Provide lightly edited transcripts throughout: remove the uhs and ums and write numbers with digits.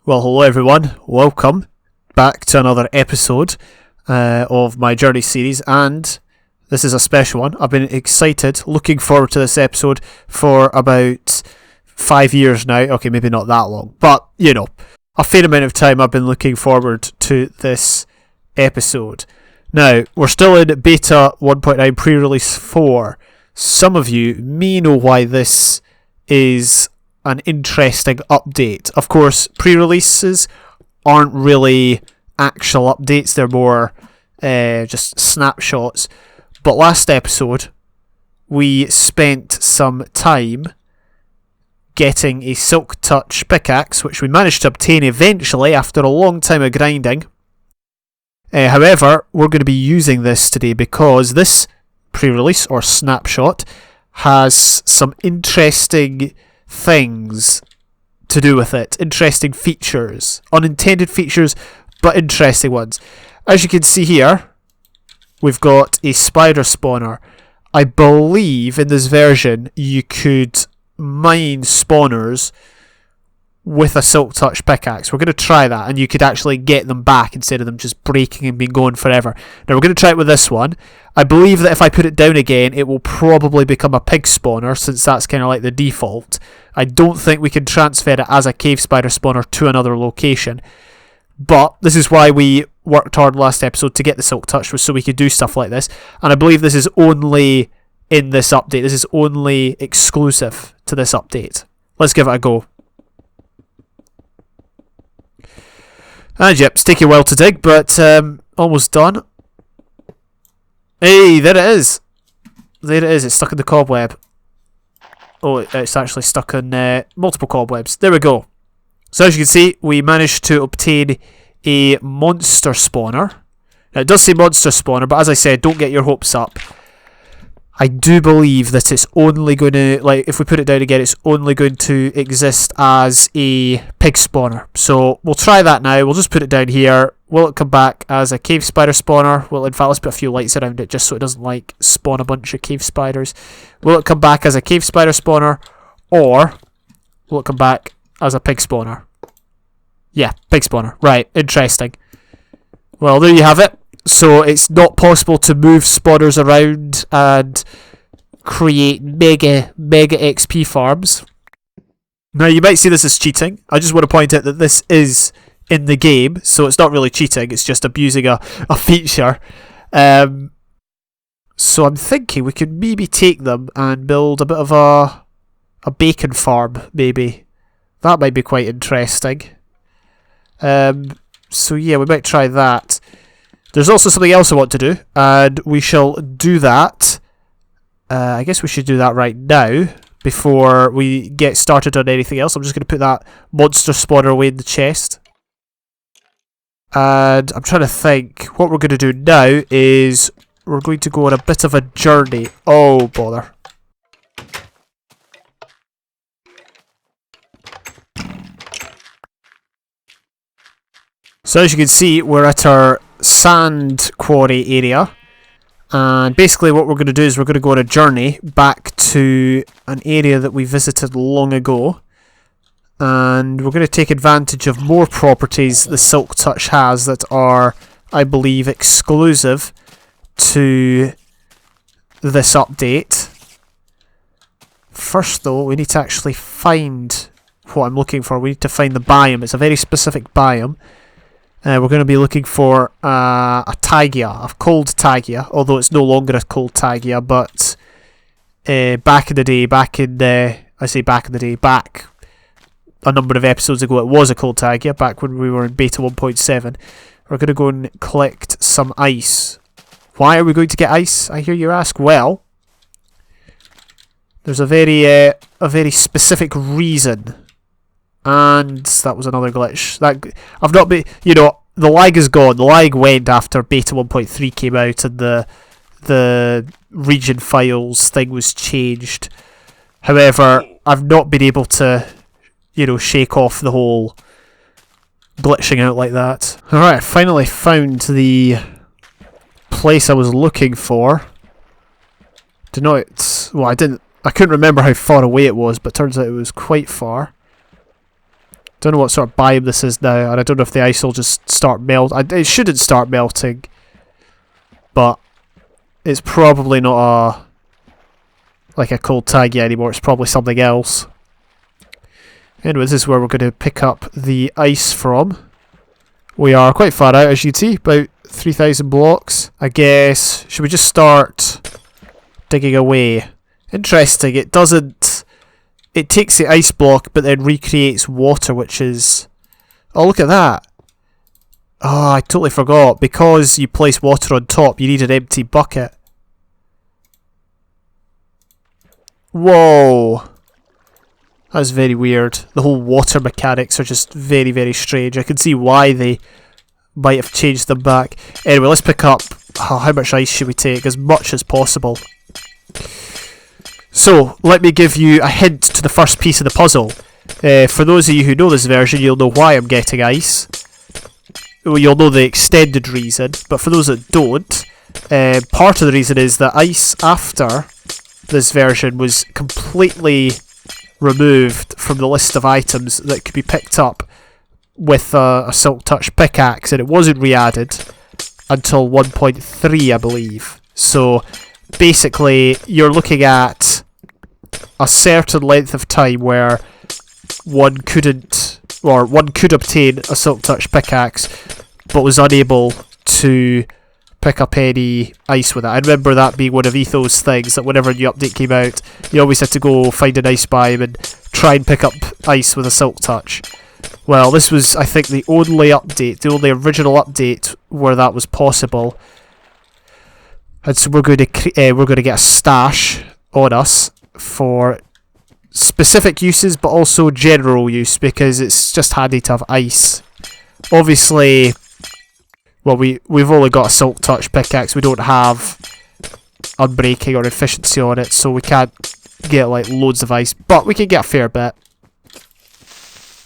Well, hello everyone, welcome back to another episode of my Journey series, and this is a special one. I've been excited, looking forward to this episode for about 5 years now. Okay, maybe not that long, but you know, a fair amount of time I've been looking forward to this episode. Now, we're still in beta 1.9 pre-release 4. Some of you may know why this is an interesting update. Of course, pre-releases aren't really actual updates, they're more just snapshots. But last episode, we spent some time getting a Silk Touch pickaxe, which we managed to obtain eventually after a long time of grinding. However, we're going to be using this today because this pre-release or snapshot has some interesting things to do with it. Interesting features. Unintended features, but interesting ones. As you can see here, we've got a spider spawner. I believe in this version you could mine spawners with a Silk Touch pickaxe. We're going to try that, and you could actually get them back instead of them just breaking and being gone forever. Now we're going to try it with this one. I believe that if I put it down again, it will probably become a pig spawner, since that's kind of like the default. I don't think we can transfer it as a cave spider spawner to another location. But this is why we worked hard last episode to get the Silk Touch, was so we could do stuff like this. And I believe this is only in this update. This is only exclusive to this update. Let's give it a go. And yep, it's taking a while to dig, but almost done. Hey, there it is. There it is. It's stuck in the cobweb. Oh, it's actually stuck in multiple cobwebs. There we go. So as you can see, we managed to obtain a monster spawner. Now it does say monster spawner, but as I said, don't get your hopes up. I do believe that it's only going to, like, if we put it down again, it's only going to exist as a pig spawner. So we'll try that now. We'll just put it down here. Will it come back as a cave spider spawner? Well, in fact, let's put a few lights around it just so it doesn't, like, spawn a bunch of cave spiders. Will it come back as a cave spider spawner? Or will it come back as a pig spawner? Yeah, pig spawner. Right, interesting. Well, there you have it. So it's not possible to move spawners around and create mega XP farms. Now you might see this as cheating. I just want to point out that this is in the game, so it's not really cheating, it's just abusing a feature. So I'm thinking we could maybe take them and build a bit of a bacon farm, maybe. That might be quite interesting. So yeah, we might try that. There's also something else I want to do, and we shall do that. I guess we should do that right now, before we get started on anything else. I'm just going to put that monster spawner away in the chest. And I'm trying to think, what we're going to do now is, we're going to go on a bit of a journey. Oh, bother. So as you can see, we're at our sand quarry area, and basically what we're going to do is we're going to go on a journey back to an area that we visited long ago, and we're going to take advantage of more properties the Silk Touch has that are, I believe, exclusive to this update. First though, we need to actually find what I'm looking for. We need to find the biome. It's a very specific biome. We're going to be looking for a taiga, a cold taiga, although it's no longer a cold taiga, but back in the day, back a number of episodes ago, it was a cold taiga, back when we were in beta 1.7. We're going to go and collect some ice. Why are we going to get ice, I hear you ask? Well, there's a very specific reason. And that was another glitch. I've not been, the lag is gone. The lag went after beta 1.3 came out and the region files thing was changed. However, I've not been able to, shake off the whole glitching out like that. Alright, I finally found the place I was looking for. I couldn't remember how far away it was, but turns out it was quite far. Don't know what sort of biome this is now, and I don't know if the ice will just start melting. It shouldn't start melting, but it's probably not a cold taiga anymore. It's probably something else. Anyway, this is where we're going to pick up the ice from. We are quite far out, as you can see, about 3,000 blocks. I guess, should we just start digging away? Interesting, it doesn't... It takes the ice block, but then recreates water, which is... Oh, look at that! Oh, I totally forgot. Because you place water on top, you need an empty bucket. Whoa! That's very weird. The whole water mechanics are just very, very strange. I can see why they might have changed them back. Anyway, let's pick up... how much ice should we take? As much as possible. So, let me give you a hint to the first piece of the puzzle. For those of you who know this version, you'll know why I'm getting ice. Well, you'll know the extended reason, but for those that don't, part of the reason is that ice after this version was completely removed from the list of items that could be picked up with a Silk Touch pickaxe, and it wasn't re-added until 1.3, I believe. So basically you're looking at a certain length of time where one could obtain a Silk Touch pickaxe but was unable to pick up any ice with it. I remember that being one of Etho's things, that whenever a new update came out, you always had to go find an ice biome and try and pick up ice with a Silk Touch. Well, this was, I think, the only original update where that was possible. And so we're going to get a stash on us for specific uses, but also general use, because it's just handy to have ice. Obviously, well, we've only got a Silk Touch pickaxe. We don't have unbreaking or efficiency on it, so we can't get like loads of ice, but we can get a fair bit.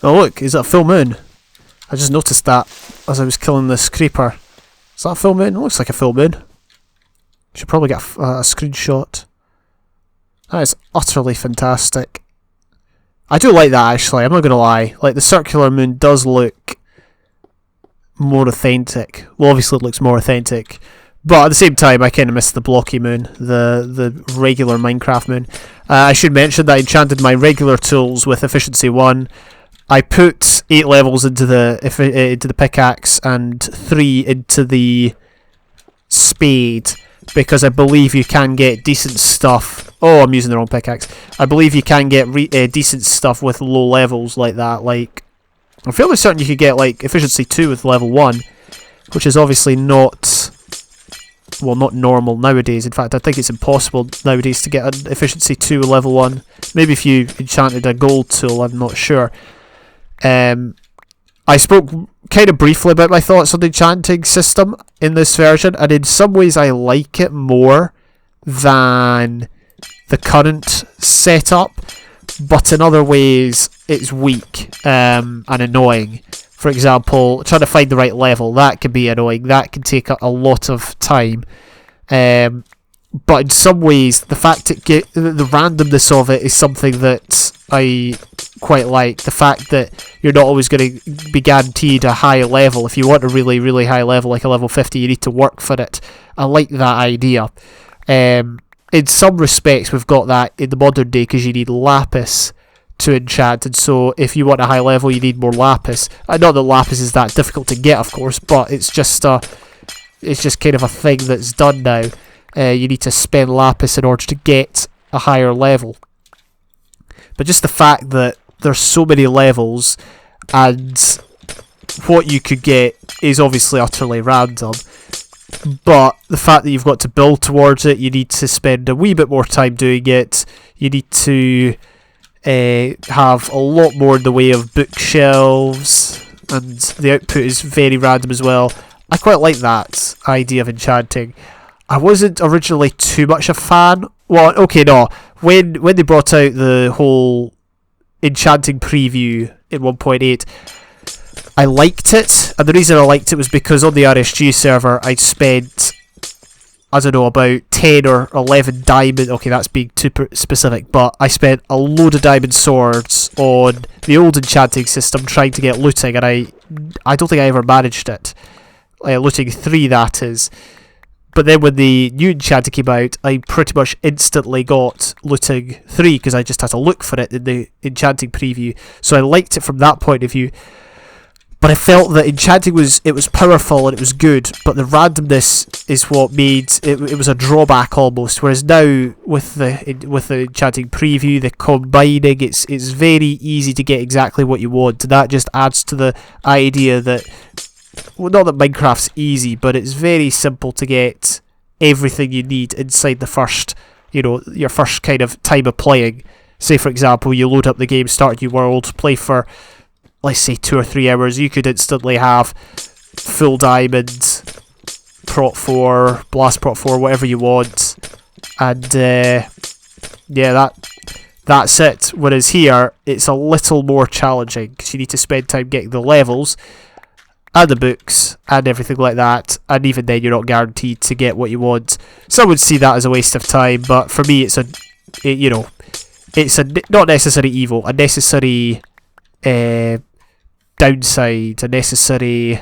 Oh look, is that a full moon? I just noticed that as I was killing this creeper. Is that a full moon? It looks like a full moon. Should probably get a screenshot. That is utterly fantastic. I do like that, actually, I'm not going to lie. Like, the circular moon does look more authentic. Well, obviously it looks more authentic, but at the same time I kind of miss the blocky moon, the regular Minecraft moon. I should mention that I enchanted my regular tools with efficiency 1. I put 8 levels into the pickaxe and 3 into the spade, because I believe you can get decent stuff. Oh, I'm using the wrong pickaxe. I believe you can get decent stuff with low levels like that. Like, I'm fairly certain you could get like efficiency 2 with level 1, which is obviously not normal nowadays. In fact, I think it's impossible nowadays to get an efficiency 2 with level 1. Maybe if you enchanted a gold tool, I'm not sure. I spoke kind of briefly about my thoughts on the enchanting system in this version, and in some ways I like it more than the current setup, but in other ways it's weak and annoying. For example, trying to find the right level, that can be annoying, that can take a lot of time. But in some ways, the fact the randomness of it is something that I quite like. The fact that you're not always going to be guaranteed a high level. If you want a really, really high level, like a level 50, you need to work for it. I like that idea. In some respects, we've got that in the modern day, because you need lapis to enchant, and so if you want a high level, you need more lapis. Not that lapis is that difficult to get, of course, but it's just kind of a thing that's done now. You need to spend lapis in order to get a higher level. But just the fact that there's so many levels and what you could get is obviously utterly random. But the fact that you've got to build towards it, you need to spend a wee bit more time doing it. You need to have a lot more in the way of bookshelves, and the output is very random as well. I quite like that idea of enchanting. I wasn't originally too much a fan. Well, okay, no. When they brought out the whole enchanting preview in 1.8, I liked it, and the reason I liked it was because on the RSG server I'd spent I don't know, about 10 or 11 diamond. Okay, that's being too specific, but I spent a load of diamond swords on the old enchanting system trying to get looting, and I don't think I ever managed it. Looting 3, that is. But then when the new enchanting came out, I pretty much instantly got looting 3 because I just had to look for it in the enchanting preview. So I liked it from that point of view. But I felt that enchanting was powerful and it was good, but the randomness is what made it was a drawback almost. Whereas now with the enchanting preview, the combining, it's very easy to get exactly what you want. And that just adds to the idea that, well, not that Minecraft's easy, but it's very simple to get everything you need inside the first, your first kind of time of playing. Say for example, you load up the game, start a new world, play for, let's say 2 or 3 hours, you could instantly have full diamond, prot 4, blast prot 4, whatever you want, and yeah, that's it. Whereas here, it's a little more challenging, because you need to spend time getting the levels, and the books, and everything like that, and even then you're not guaranteed to get what you want. Some would see that as a waste of time, but for me it's a not necessary evil, a necessary downside, a necessary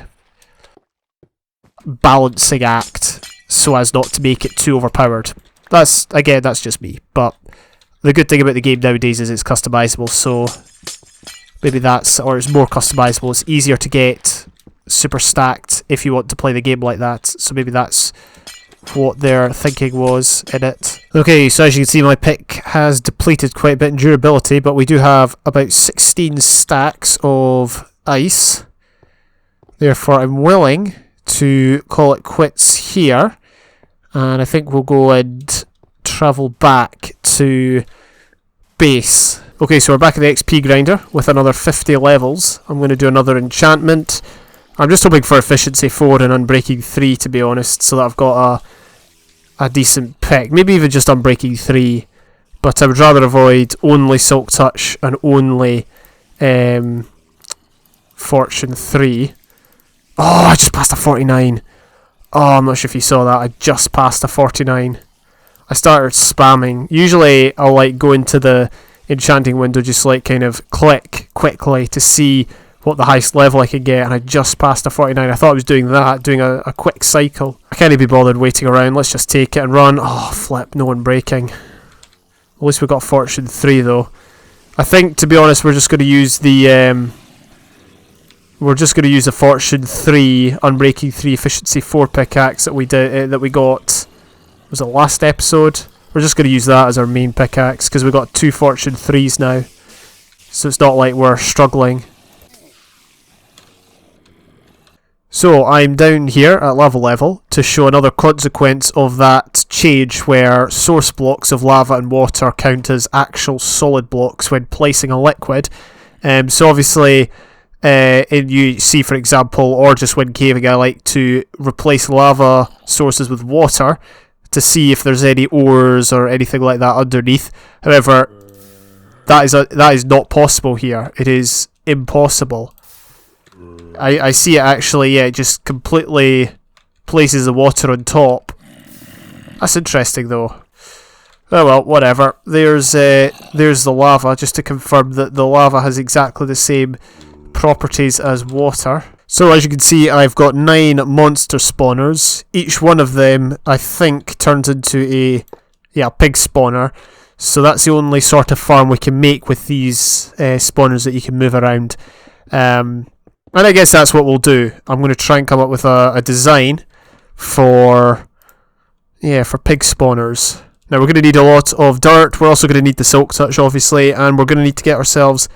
balancing act so as not to make it too overpowered. That's just me, but the good thing about the game nowadays is it's customizable, so maybe or it's more customizable, it's easier to get super stacked if you want to play the game like that, so maybe that's what their thinking was in it. Okay, so as you can see, my pick has depleted quite a bit in durability, but we do have about 16 stacks of ice. Therefore, I'm willing to call it quits here, and I think we'll go and travel back to base. Okay, so we're back at the XP grinder with another 50 levels. I'm going to do another enchantment. I'm just hoping for efficiency 4 and unbreaking 3, to be honest, so that I've got a decent pick. Maybe even just unbreaking 3, but I would rather avoid only Silk Touch and only Fortune 3. Oh, I just passed a 49. Oh, I'm not sure if you saw that. I just passed a 49. I started spamming. Usually I'll like go into the enchanting window, just like kind of click quickly to see what the highest level I could get, and I just passed a 49. I thought I was doing that, doing a quick cycle. I can't be bothered waiting around. Let's just take it and run. Oh, flip, no one breaking. At least we got Fortune 3 though. I think, to be honest, we're just going to use the Fortune 3, Unbreaking 3, Efficiency 4 pickaxe that we got. Was it last episode? We're just going to use that as our main pickaxe because we've got 2 Fortune 3s now, so it's not like we're struggling. So I'm down here at lava level to show another consequence of that change where source blocks of lava and water count as actual solid blocks when placing a liquid. So obviously, you see, for example, or just when caving, I like to replace lava sources with water to see if there's any ores or anything like that underneath. However, that is not possible here. It is impossible. I see it actually, yeah, it just completely places the water on top. That's interesting though. Oh well, whatever. There's the lava, just to confirm that the lava has exactly the same properties as water. So as you can see, I've got 9 monster spawners. Each one of them, I think, turns into a pig spawner. So that's the only sort of farm we can make with these spawners that you can move around. And I guess that's what we'll do. I'm going to try and come up with a design for pig spawners. Now we're going to need a lot of dirt. We're also going to need the Silk Touch, obviously, and we're going to need to get ourselves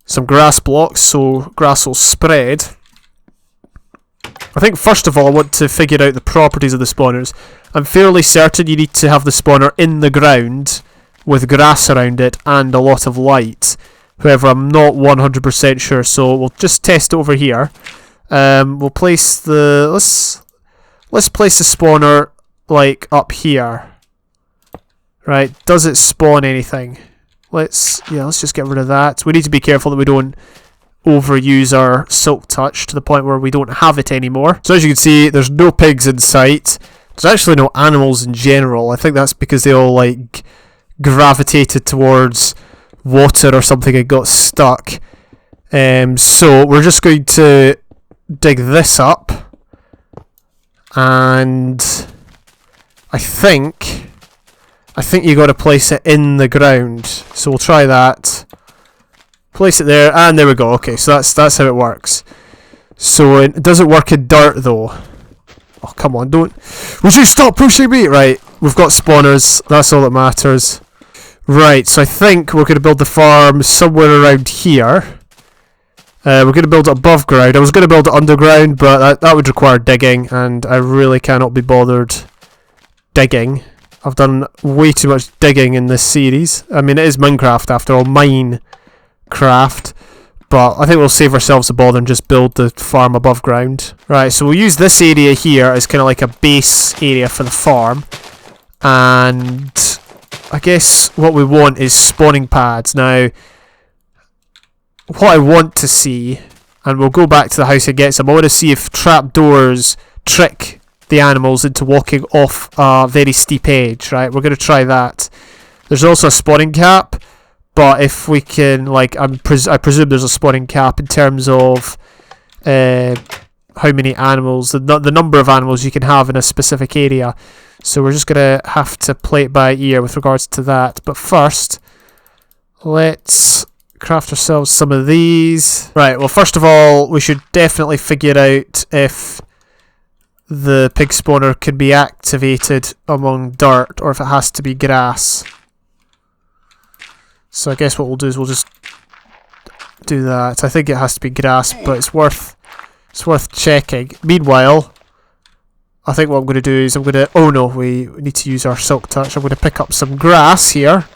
some grass blocks so grass will spread. I think first of all I want to figure out the properties of the spawners. I'm fairly certain you need to have the spawner in the ground with grass around it and a lot of light. However, I'm not 100% sure, so we'll just test over here. We'll place let's place the spawner like up here. Right? Does it spawn anything? Let's just get rid of that. We need to be careful that we don't overuse our Silk Touch to the point where we don't have it anymore. So as you can see, there's no pigs in sight. There's actually no animals in general. I think that's because they all like gravitated towards water or something and got stuck. So we're just going to dig this up, and I think you got to place it in the ground. So we'll try that. Place it there, and there we go. Okay, so that's how it works. So it doesn't work in dirt though. Oh, come on, don't... Would you stop pushing me? Right, we've got spawners. That's all that matters. Right, so I think we're going to build the farm somewhere around here. We're going to build it above ground. I was going to build it underground, but that would require digging, and I really cannot be bothered digging. I've done way too much digging in this series. I mean, it is Minecraft after all, Minecraft. But I think we'll save ourselves the bother and just build the farm above ground. Right, so we'll use this area here as kind of like a base area for the farm. And I guess what we want is spawning pads. Now, what I want to see, and we'll go back to the house and get some, I want to see if trapdoors trick the animals into walking off a very steep edge, right? We're going to try that. There's also a spawning cap. But if we can, like, I presume there's a spawning cap in terms of how many animals, the number of animals you can have in a specific area. So we're just going to have to play it by ear with regards to that. But first, let's craft ourselves some of these. Right, well, first of all, we should definitely figure out if the pig spawner can be activated among dirt or if it has to be grass. So I guess what we'll do is we'll just do that. I think it has to be grass, but it's worth checking. Meanwhile, I think what I'm going to do is oh no, we need to use our silk touch. I'm going to pick up some grass here,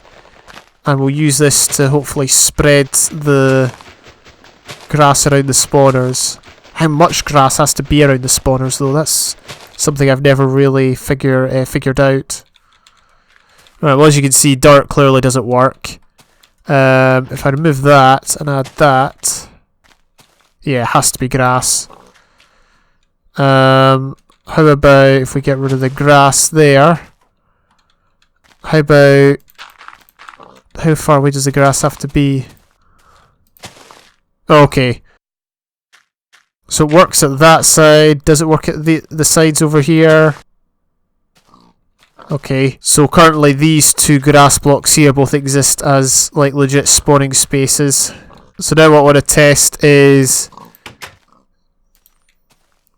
and we'll use this to hopefully spread the grass around the spawners. How much grass has to be around the spawners though? That's something I've never really figured out. Right, well, as you can see, dirt clearly doesn't work. If I remove that and add that, yeah, it has to be grass. How about if we get rid of the grass there? How far away does the grass have to be? Okay. So it works at that side. Does it work at the sides over here? Okay, so currently these two grass blocks here both exist as like legit spawning spaces. So now what I want to test is,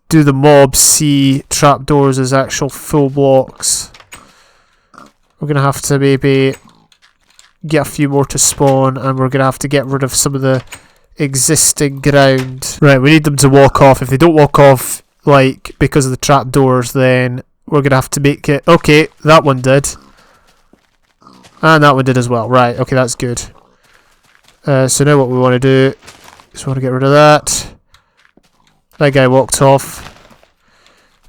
do the mobs see trapdoors as actual full blocks? We're going to have to maybe get a few more to spawn, and we're going to have to get rid of some of the existing ground. Right, we need them to walk off. If they don't walk off, like, because of the trapdoors, then we're going to have to make it... Okay, that one did. And that one did as well. Right, okay, that's good. So now what we want to do is we want to get rid of that. That guy walked off.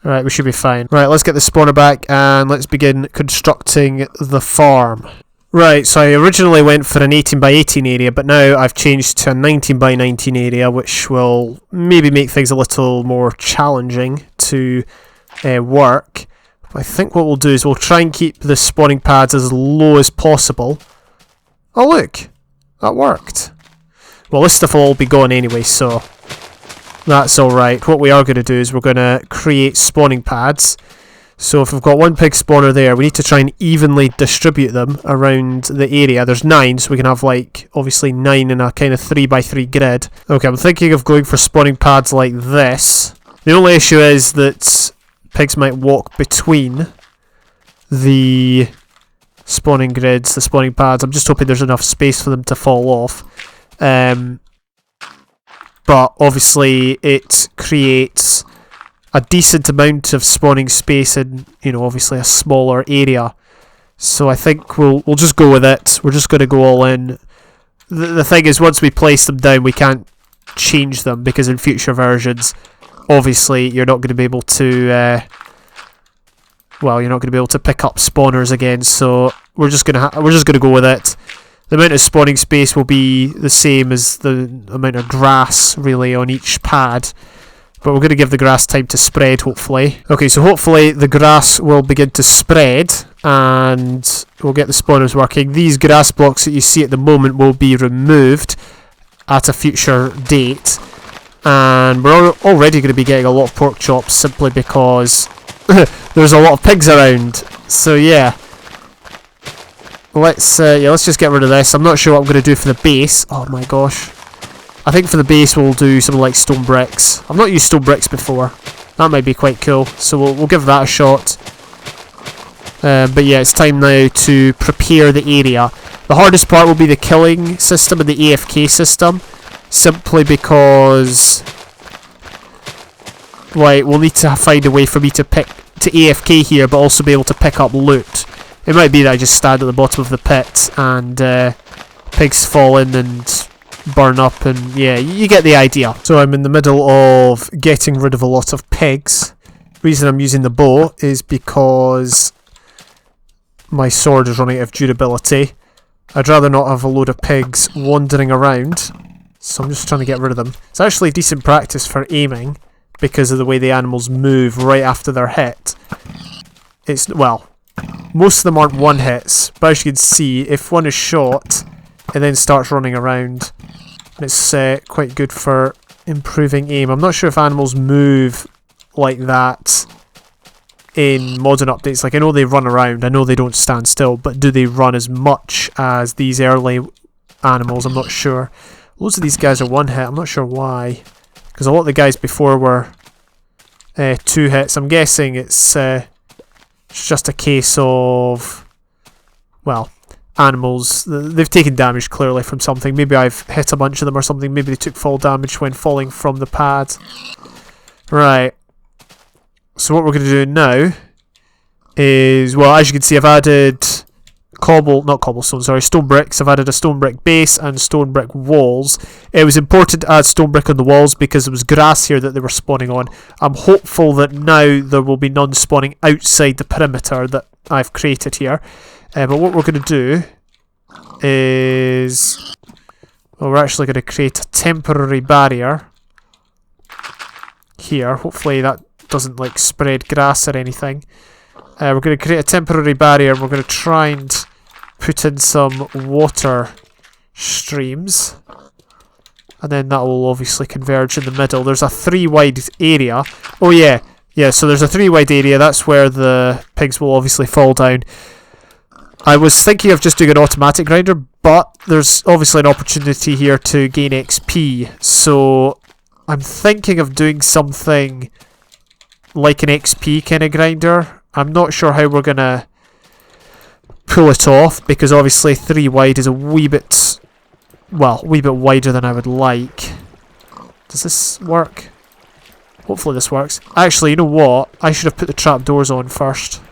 Alright, we should be fine. Right, let's get the spawner back and let's begin constructing the farm. Right, so I originally went for an 18 by 18 area, but now I've changed to a 19 by 19 area, which will maybe make things a little more challenging to work. I think what we'll do is we'll try and keep the spawning pads as low as possible. Oh look, that worked. Well, this stuff will all be gone anyway, so that's alright. What we are going to do is we're going to create spawning pads. So if we've got one pig spawner there, we need to try and evenly distribute them around the area. There's 9, so we can have, like, obviously 9 in a kind of 3x3 grid. Okay, I'm thinking of going for spawning pads like this. The only issue is that pigs might walk between the spawning grids, the spawning pads. I'm just hoping there's enough space for them to fall off. But obviously it creates a decent amount of spawning space in, you know, obviously a smaller area. So I think we'll just go with it. We're just going to go all in. The thing is, once we place them down, we can't change them, because in future versions, obviously, you're not going to be able to, well, you're not going to be able to pick up spawners again, so we're just going to go with it. The amount of spawning space will be the same as the amount of grass, really, on each pad. But we're going to give the grass time to spread, hopefully. Okay, so hopefully the grass will begin to spread and we'll get the spawners working. These grass blocks that you see at the moment will be removed at a future date. And we're already going to be getting a lot of pork chops simply because there's a lot of pigs around. So yeah. Let's just get rid of this. I'm not sure what I'm going to do for the base. Oh my gosh. I think for the base we'll do something like stone bricks. I've not used stone bricks before. That might be quite cool. So we'll give that a shot. But yeah, it's time now to prepare the area. The hardest part will be the killing system and the AFK system. Simply because we'll need to find a way for me to AFK here, but also be able to pick up loot. It might be that I just stand at the bottom of the pit and pigs fall in and burn up, and yeah, you get the idea. So I'm in the middle of getting rid of a lot of pigs. The reason I'm using the bow is because my sword is running out of durability. I'd rather not have a load of pigs wandering around, so I'm just trying to get rid of them. It's actually decent practice for aiming because of the way the animals move right after they're hit. Well, most of them aren't one hits, but as you can see, if one is shot, it then starts running around. And it's quite good for improving aim. I'm not sure if animals move like that in modern updates. Like, I know they run around, I know they don't stand still, but do they run as much as these early animals? I'm not sure. Loads of these guys are one hit, I'm not sure why. Because a lot of the guys before were 2 hits. I'm guessing it's just a case of, well, animals, they've taken damage clearly from something. Maybe I've hit a bunch of them or something. Maybe they took fall damage when falling from the pad. Right. So what we're going to do now is, well, as you can see, I've added stone bricks. I've added a stone brick base and stone brick walls. It was important to add stone brick on the walls because there was grass here that they were spawning on. I'm hopeful that now there will be none spawning outside the perimeter that I've created here. But what we're going to do is, well, we're actually going to create a temporary barrier here. Hopefully that doesn't like spread grass or anything. We're going to create a temporary barrier and we're going to try and put in some water streams. And then that will obviously converge in the middle. There's a 3 wide area. Oh yeah, so there's a 3 wide area. That's where the pigs will obviously fall down. I was thinking of just doing an automatic grinder, but there's obviously an opportunity here to gain XP. So I'm thinking of doing something like an XP kind of grinder. I'm not sure how we're going to pull it off, because obviously 3 wide is a wee bit wider than I would like. Does this work? Hopefully this works. Actually, you know what? I should have put the trapdoors on first.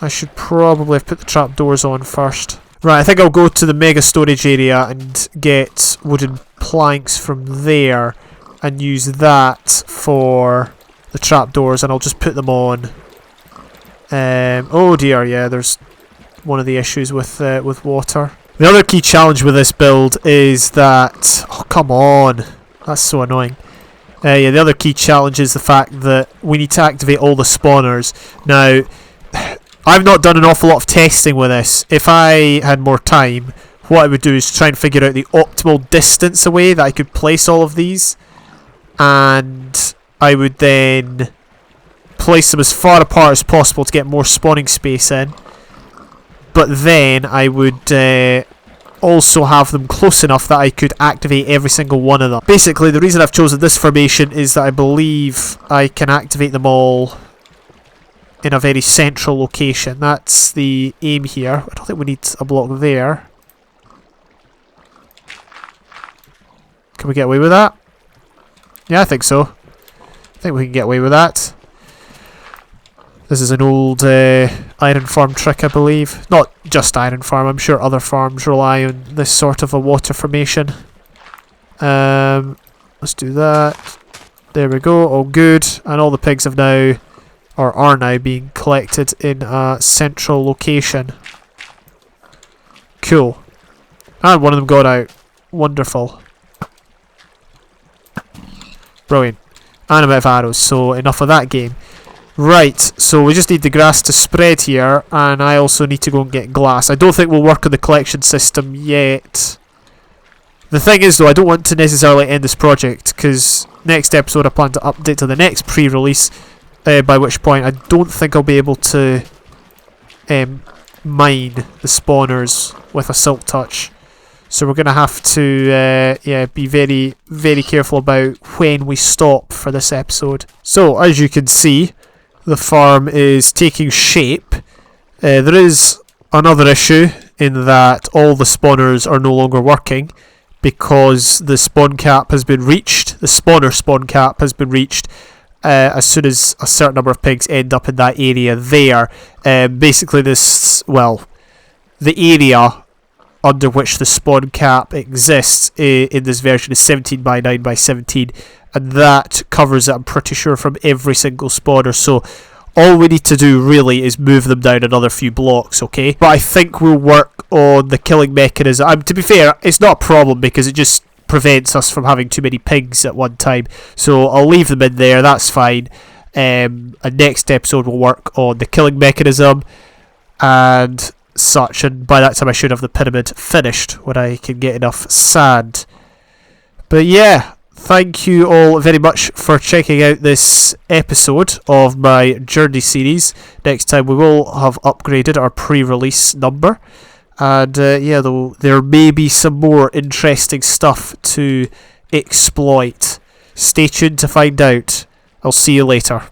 I should probably have put the trapdoors on first. Right, I think I'll go to the mega storage area and get wooden planks from there and use that for the trapdoors, and I'll just put them on. Oh dear, yeah, there's one of the issues with water. The other key challenge with this build is that... Oh, come on. That's so annoying. Yeah, the other key challenge is the fact that we need to activate all the spawners. Now, I've not done an awful lot of testing with this. If I had more time, what I would do is try and figure out the optimal distance away that I could place all of these. And I would then place them as far apart as possible to get more spawning space in. But then I would also have them close enough that I could activate every single one of them. Basically, the reason I've chosen this formation is that I believe I can activate them all in a very central location. That's the aim here. I don't think we need a block there. Can we get away with that? Yeah, I think so. I think we can get away with that. This is an old iron farm trick, I believe. Not just iron farm, I'm sure other farms rely on this sort of a water formation. Let's do that. There we go, all good. And all the pigs have now, or are now, being collected in a central location. Cool. And one of them got out. Wonderful. Brilliant. And I'm out of arrows, so enough of that game. Right, so we just need the grass to spread here, and I also need to go and get glass. I don't think we'll work on the collection system yet. The thing is though, I don't want to necessarily end this project, because next episode I plan to update to the next pre-release, by which point I don't think I'll be able to mine the spawners with a silk touch. So we're going to have to be very, very careful about when we stop for this episode. So, as you can see, the farm is taking shape. There is another issue in that all the spawners are no longer working because the spawn cap has been reached. The spawner spawn cap has been reached as soon as a certain number of pigs end up in that area there. Basically the area under which the spawn cap exists in this version is 17 by 9 by 17, and that covers it, I'm pretty sure, from every single spawner. So all we need to do really is move them down another few blocks, okay? But I think we'll work on the killing mechanism. To be fair, it's not a problem because it just prevents us from having too many pigs at one time. So I'll leave them in there, that's fine. And next episode we'll work on the killing mechanism and such, and by that time I should have the pyramid finished when I can get enough sand. But yeah, thank you all very much for checking out this episode of my Journey series. Next time we will have upgraded our pre-release number, and there may be some more interesting stuff to exploit. Stay tuned to find out. I'll see you later.